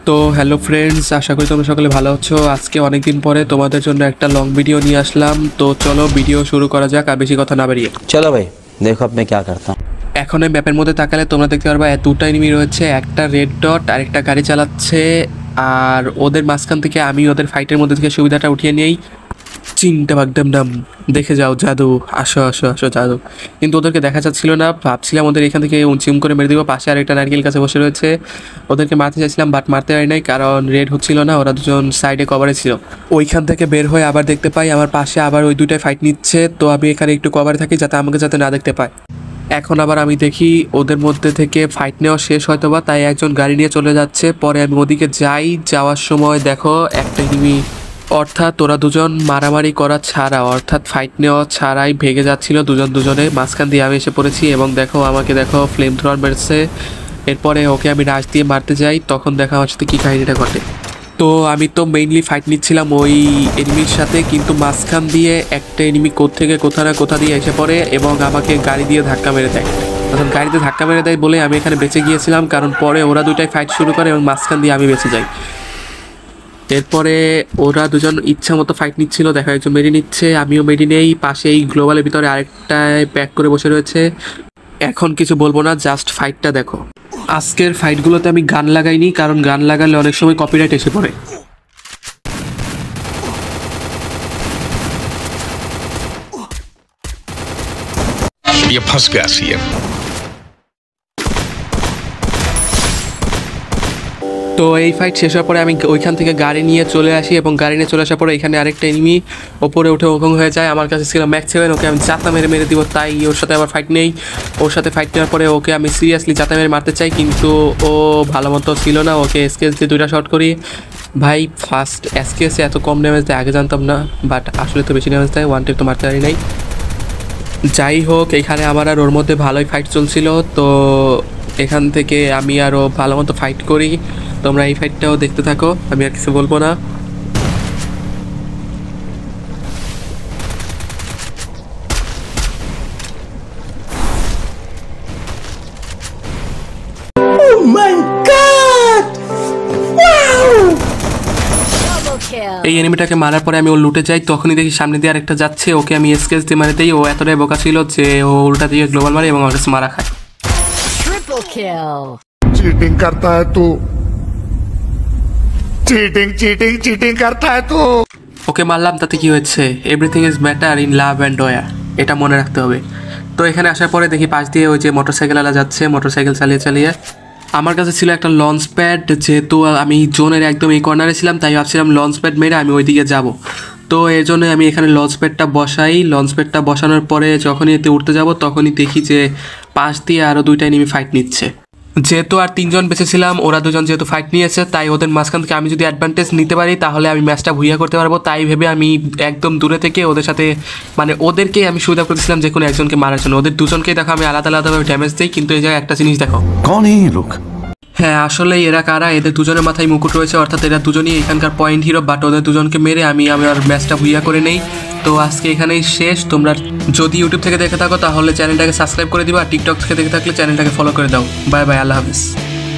তো hello friends, আশা করি তোমরা সকলে ভালো আছো। আজকে অনেক দিন পরে তোমাদের জন্য একটা লং ভিডিও নিয়ে আসলাম। তো চলো ভিডিও শুরু করা যাক, আর বেশি কথা না বাড়িয়ে। চলো ভাই, দেখো আপনি কি করতে। এখন এই ম্যাপের মধ্যে তাকালে তোমরা দেখতে পারবা দুটো এনিমি রয়েছে, একটা রেড ডট আর একটা গাড়ি চালাচ্ছে। আর ওদের মাঝখান থেকে আমি ওদের ফাইটের মধ্যে থেকে সুবিধাটা উঠিয়ে নিই। চিনটা বাগদাম ডাম, দেখে যাও জাদু, আসো আসো আসো জাদু। কিন্তু ওদেরকে দেখা যাচ্ছিল না, ভাবছিলাম ওদের এখান থেকে উঁচিম করে মেরে দিব। পাশে আরেকটা নারকেল কাছে বসে রয়েছে, ওদেরকে মারতে চাইছিলাম বাট মারতে পারি নাই, কারণ রেড হচ্ছিল না। ওরা দুজন সাইডে কভারে ছিল। ওইখান থেকে বের হয়ে আবার দেখতে পাই আমার পাশে আবার ওই দুইটাই ফাইট নিচ্ছে। তো আমি এখানে একটু কভারে থাকি যাতে আমাকে যাতে না দেখতে পায়। এখন আবার আমি দেখি ওদের মধ্যে থেকে ফাইট নেওয়া শেষ হয়তো বা, তাই একজন গাড়ি নিয়ে চলে যাচ্ছে। পরে আমি ওদিকে যাই, যাওয়ার সময় দেখো একটা এনিমি, অর্থাৎ ওরা দুজন মারামারি করা ছাড়া, অর্থাৎ ফাইট নেওয়া ছাড়াই ভেগে যাচ্ছিল দুজনে। মাঝখান দিয়ে আমি এসে পড়েছি এবং দেখো আমাকে দেখো ফ্লেম থ্রোয়ার মেরেছে। এরপরে ওকে আমি রাশ দিয়ে মারতে যাই, তখন দেখো আমার সাথে কী কাহিনিটা ঘটে। তো আমি তো মেইনলি ফাইট নিচ্ছিলাম ওই এনিমির সাথে, কিন্তু মাঝখান দিয়ে একটা এনিমি থেকে কোথা না কোথা দিয়ে এসে পড়ে এবং আমাকে গাড়ি দিয়ে ধাক্কা মেরে দেয়। তখন গাড়িতে ধাক্কা মেরে দেয় বলে আমি এখানে বেঁচে গিয়েছিলাম, কারণ পরে ওরা দুটাই ফাইট শুরু করে এবং মাঝখান দিয়ে আমি বেঁচে যাই। এরপরে ওরা দুজন ইচ্ছা মতো ফাইট নিচ্ছিল, দেখা একজন মেডি নিচ্ছে, আমিও মেডি নেই। পাশে এই গ্লোবালের ভিতরে আরেকটায় প্যাক করে বসে রয়েছে। এখন কিছু বলবো না, জাস্ট ফাইটটা দেখো। আজকের ফাইটগুলোতে আমি গান লাগাইনি, কারণ গান লাগালে অনেক সময় কপিরাইট এসে পড়ে। ये फंस गया सीएम। তো এই ফাইট শেষ হওয়ার পরে আমি ওইখান থেকে গাড়ি নিয়ে চলে আসি এবং গাড়ি নিয়ে চলে আসার পরে এখানে আরেকটা এনিমি ওপরে উঠে ওখং হয়ে যায়। আমার কাছে ছিল ম্যাক্স 7, ওকে আমি চাতা মেরে দিব, তাই ওর সাথে আবার ফাইট নেই। ওর সাথে ফাইট নেওয়ার পরে ওকে আমি সিরিয়াসলি চাতা মেরে মারতে চাই, কিন্তু ও ভালো মতো ছিল না। ওকে এসকেএস দিয়ে 2টা শট করি। ভাই ফার্স্ট এসকেএসে এত কম ড্যামেজ দেয় আগে জানতাম না, বাট আসলে তো বেশি ড্যামেজ দেয়। 1 টেপ তো মারতে পারি নাই। যাই হোক, এখানে আমার আর ওর মধ্যে ভালোই ফাইট চলছিল। তো এখান থেকে আমি আরও ভালো মতো ফাইট করি। তোমরা এই ফাইটটাও দেখতে থাকো, আমি আর কিছু বলবো না। এই এনিমিটাকে মারার পরে আমি ও লুটে যাই, তখনই দেখি সামনে দিয়ে আরেকটা যাচ্ছে। ওকে আমি এসকেএস দিয়ে মারে দেই। ও এতটাই বোকা ছিল যে ও উল্টা দিয়ে গ্লোবাল মারে এবং আমার কাছে মারা খায়। चीटिंग करता है तू, चीटिंग चीटिंग चीटिंग करता है तू। ওকে মারলাম, তাতে কি হয়েছে? Everything is matter in love and war, এটা মনে রাখতে হবে। তো এখানে আসার পরে দেখি পাশ দিয়ে ওই যে মোটরসাইকেলওয়ালা যাচ্ছে, মোটরসাইকেল চালিয়ে। আমার কাছে ছিল একটা লঞ্চ প্যাড, যেহেতু আমি জোনের একদম এই কর্নারে ছিলাম, তাই ভাবছিলাম লঞ্চ প্যাড মেরে আমি ওই দিকে যাব। তো এর জন্য আমি এখানে লঞ্চ প্যাডটা বসাই। লঞ্চ প্যাডটা বসানোর পরে যখনই এতে উঠতে যাব, তখনই দেখি যে পাশ দিয়ে আরও 2টা এনিমি ফাইট নিচ্ছে। যেহেতু আর 3জন বেঁচেছিলাম, ওরা 2জন যেহেতু ফাইট নিয়েছে, তাই ওদের মাঝখান থেকে আমি যদি অ্যাডভান্টেজ নিতে পারি তাহলে আমি ম্যাচটা ভুইয়া করতে পারবো। তাই ভেবে আমি একদম দূরে থেকে ওদের সাথে, মানে ওদেরকেই আমি সুবিধা করেছিলাম যে কোনো একজনকে মারার জন্য। ওদের দুজনকেই দেখো আমি আলাদা আলাদাভাবে ড্যামেজ দিই, কিন্তু এই জায়গায় একটা জিনিস দেখো। कौन है ये लोग? হ্যাঁ, আসলে এরা কারা? এদের দুজনের মাথায় মুকুট রয়েছে, অর্থাৎ এরা দুজনই এখানকার পয়েন্ট হিরো। বাট ওদের দুজনকে মেরে আমি আমার ম্যাচটা ভুইয়া করে নেই। তো আজকে এখানেই শেষ। তোমরা যদি ইউটিউব থেকে দেখে থাকো তাহলে চ্যানেলটাকে সাবস্ক্রাইব করে দিবা, আর টিকটক থেকে দেখে থাকলে চ্যানেলটাকে ফলো করে দাও। বাই বাই, আল্লাহ হাফিজ।